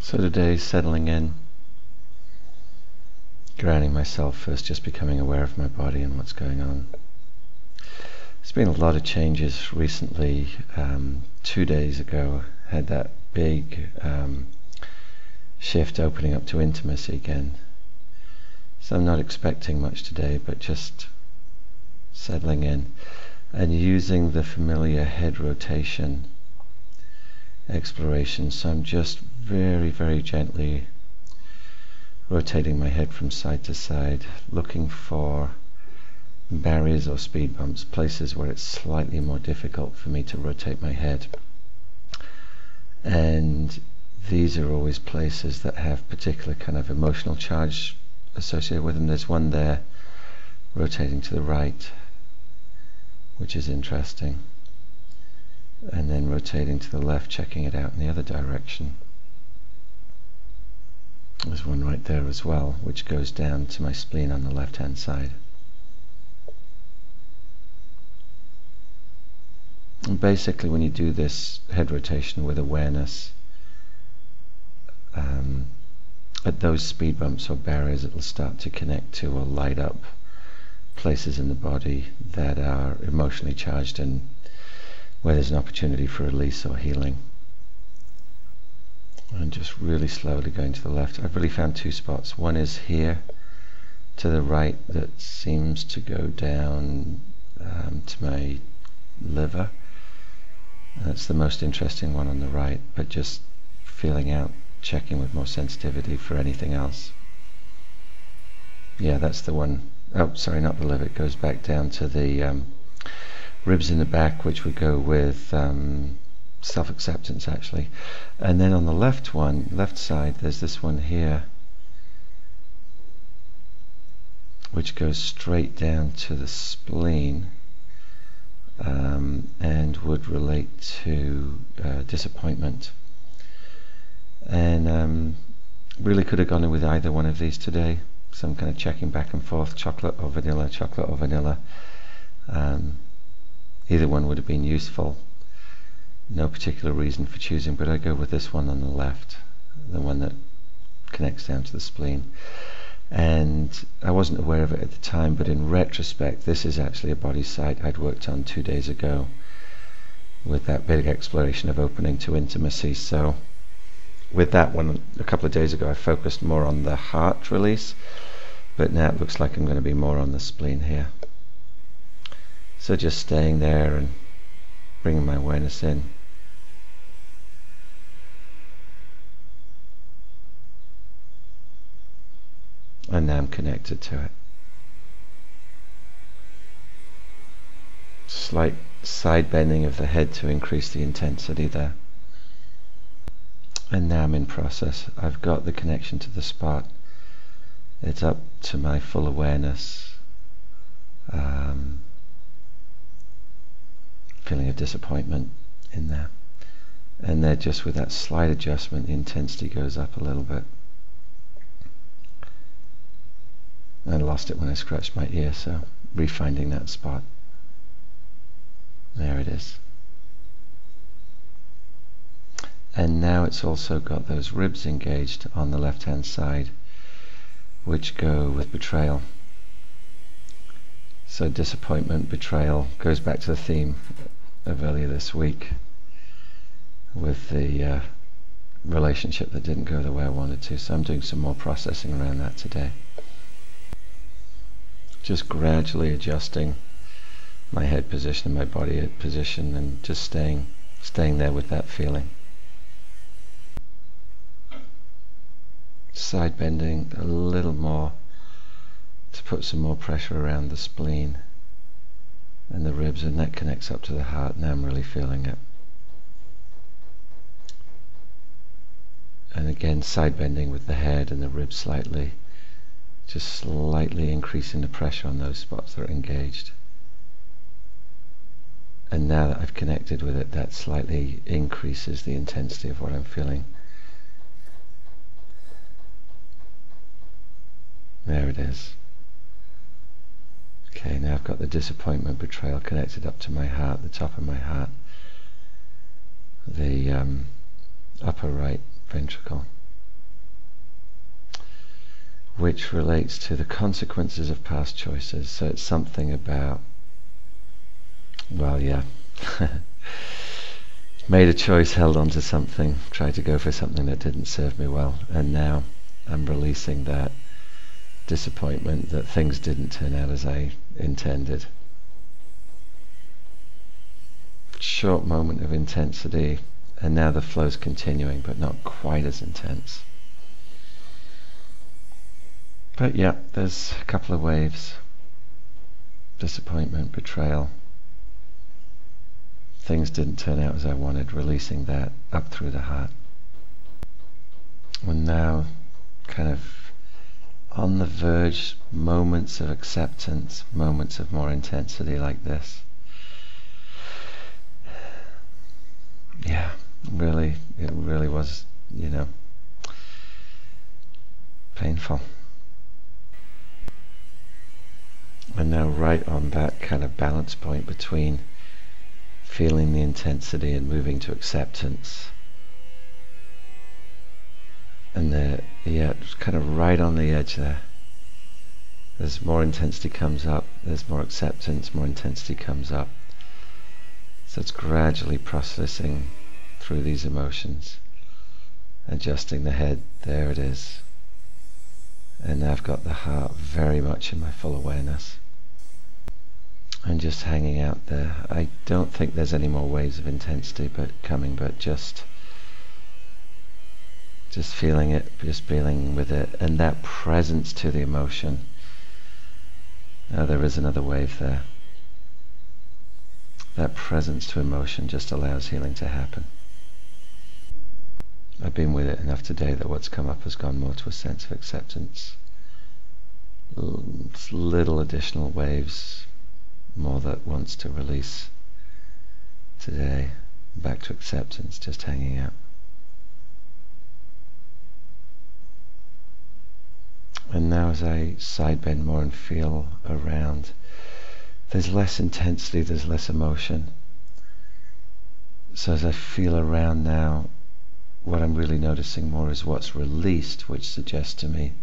So today, settling in, grounding myself first, just becoming aware of my body and what's going on. There's been a lot of changes recently. 2 days ago, had that big shift opening up to intimacy again. So I'm not expecting much today, but just settling in and using the familiar head rotation exploration. So I'm just very, very gently rotating my head from side to side, looking for barriers or speed bumps, places where it's slightly more difficult for me to rotate my head. And these are always places that have particular kind of emotional charge associated with them. There's one there rotating to the right, which is interesting, and then rotating to the left, checking it out in the other direction. There's one right there as well, which goes down to my spleen on the left hand side. And basically when you do this head rotation with awareness, at those speed bumps or barriers, it will start to connect to or light up places in the body that are emotionally charged and where there's an opportunity for release or healing. And just really slowly going to the left. I've really found two spots. One is here to the right that seems to go down to my liver. That's the most interesting one on the right, but just feeling out, checking with more sensitivity for anything else. Yeah, that's the one. Oh, sorry, not the liver. It goes back down to the ribs in the back, which would go with self-acceptance actually. And then on the left side, there's this one here, which goes straight down to the spleen, and would relate to disappointment. And really could have gone in with either one of these today. Some kind of checking back and forth, chocolate or vanilla, chocolate or vanilla. Either one would have been useful. No particular reason for choosing, but I go with this one on the left, the one that connects down to the spleen. And I wasn't aware of it at the time, but in retrospect, this is actually a body site I'd worked on 2 days ago with that big exploration of opening to intimacy. So with that one, a couple of days ago, I focused more on the heart release, but now it looks like I'm going to be more on the spleen here. So just staying there and bringing my awareness in. And now I'm connected to it. Slight side bending of the head to increase the intensity there. And now I'm in process. I've got the connection to the spot. It's up to my full awareness. Feeling of disappointment in there. And then just with that slight adjustment, the intensity goes up a little bit. I lost it when I scratched my ear, so refinding that spot. There it is. And now it's also got those ribs engaged on the left hand side, which go with betrayal. So disappointment, betrayal goes back to the theme of earlier this week with the relationship that didn't go the way I wanted to. So I'm doing some more processing around that today. Just gradually adjusting my head position and my body head position, and just staying there with that feeling. Side bending a little more to put some more pressure around the spleen and the ribs, and that connects up to the heart. Now I'm really feeling it. And again, side bending with the head and the ribs slightly, just slightly increasing the pressure on those spots that are engaged. And now that I've connected with it, that slightly increases the intensity of what I'm feeling. There it is. Okay, now I've got the disappointment, betrayal connected up to my heart, the top of my heart, the upper right ventricle. which relates to the consequences of past choices. So it's something about, well, yeah, made a choice, held on to something, tried to go for something that didn't serve me well, and now I'm releasing that disappointment that things didn't turn out as I intended. Short moment of intensity, and now the flow's continuing, but not quite as intense. But yeah, there's a couple of waves. Disappointment, betrayal. Things didn't turn out as I wanted, releasing that up through the heart. And now, kind of on the verge, moments of acceptance, moments of more intensity like this. Yeah, it really was, painful. And now right on that kind of balance point between feeling the intensity and moving to acceptance. And it's kind of right on the edge there. As more intensity comes up, there's more acceptance, more intensity comes up. So it's gradually processing through these emotions, adjusting the head, there it is. And now I've got the heart very much in my full awareness. And just hanging out there. I don't think there's any more waves of intensity but just feeling it, just feeling with it, and that presence to the emotion. Now there is another wave there. That presence to emotion just allows healing to happen. I've been with it enough today that what's come up has gone more to a sense of acceptance. Little additional waves, more that wants to release today, back to acceptance, just hanging out. And now as I side bend more and feel around, there's less intensity, there's less emotion. So as I feel around now, what I'm really noticing more is what's released, which suggests to me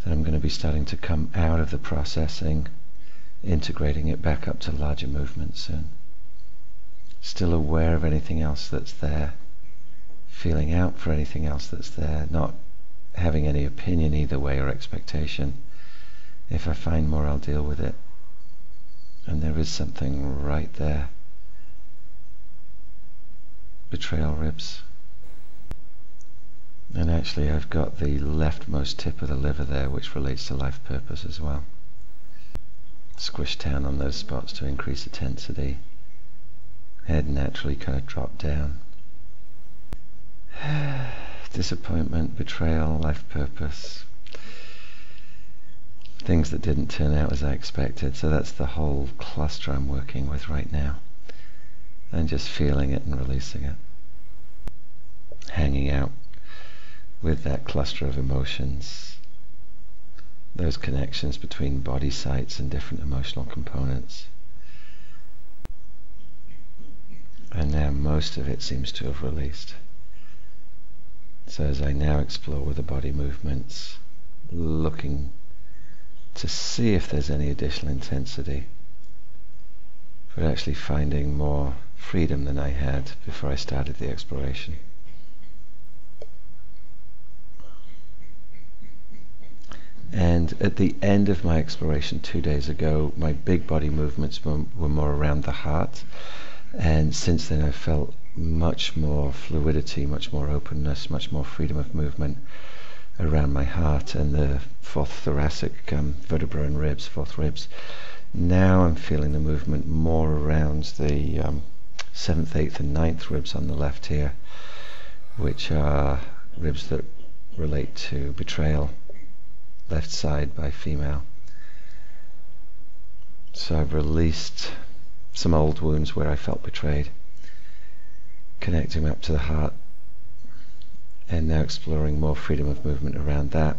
that I'm going to be starting to come out of the processing, integrating it back up to larger movements soon. Still aware of anything else that's there, feeling out for anything else that's there, not having any opinion either way or expectation. If I find more, I'll deal with it. And there is something right there. Betrayal ribs. And actually I've got the leftmost tip of the liver there, which relates to life purpose as well. Squish down on those spots to increase intensity. Head naturally kind of drop down. Disappointment, betrayal, life purpose. Things that didn't turn out as I expected. So that's the whole cluster I'm working with right now. And just feeling it and releasing it. Hanging out with that cluster of emotions. Those connections between body sites and different emotional components. And now most of it seems to have released. So as I now explore with the body movements, looking to see if there's any additional intensity, but actually finding more freedom than I had before I started the exploration. And at the end of my exploration 2 days ago, my big body movements were more around the heart, and since then I've felt much more fluidity, much more openness, much more freedom of movement around my heart and the fourth thoracic vertebra and ribs, fourth ribs. Now I'm feeling the movement more around the 7th, 8th and 9th ribs on the left here, which are ribs that relate to betrayal, left side by female. So I've released some old wounds where I felt betrayed, connecting up to the heart, and now exploring more freedom of movement around that.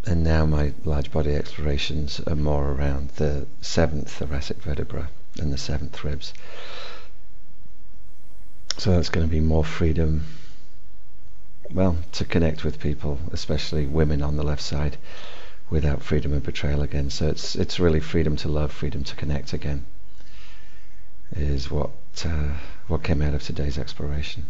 And now my large body explorations are more around the 7th thoracic vertebra and the 7th ribs. So that's going to be more freedom, well, to connect with people, especially women on the left side, without freedom of betrayal again. So it's really freedom to love, freedom to connect again, is what came out of today's exploration.